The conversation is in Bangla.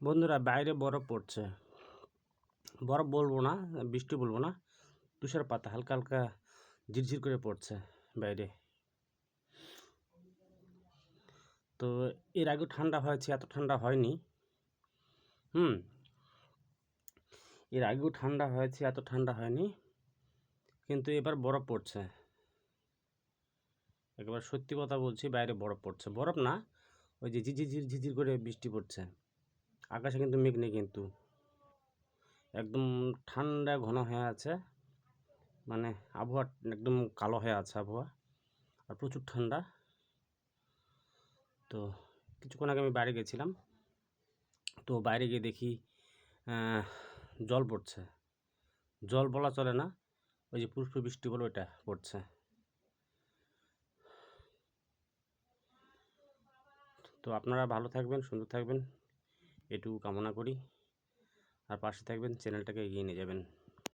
বন্ধুরা, বাইরে বরফ পড়ছে। বরফ বলবো না, বৃষ্টি বলবো না, তুষারপাত হালকা হালকা ঝিরঝির করে পড়ছে বাইরে। তো এর আগেও ঠান্ডা হয়েছে, এত ঠান্ডা হয়নি। এর আগেও ঠান্ডা হয়েছে, এত ঠান্ডা হয়নি, কিন্তু এবার বরফ পড়ছে। একেবারে সত্যি কথা বলছি, বাইরে বরফ পড়ছে। বরফ না, ওই যে ঝিঝির করে বৃষ্টি পড়ছে। আকাশে কিন্তু মেঘ নেই, কিন্তু একদম ঠান্ডা ঘন হয়ে আছে। মানে আবহাওয়া একদম কালো হয়ে আছে আবহাওয়া, আর প্রচুর ঠান্ডা। তো কিছুক্ষণ আগে আমি বাইরে গেছিলাম, তো বাইরে গিয়ে দেখি জল পড়ছে। জল বলা চলে না, ওই যে পুষ্প বৃষ্টি বলে ওইটা পড়ছে। তো আপনারা ভালো থাকবেন, সুন্দর থাকবেন, এটুকু কামনা করি। আর পাশে থাকবেন, চ্যানেলটাকে এগিয়ে নিয়ে যাবেন।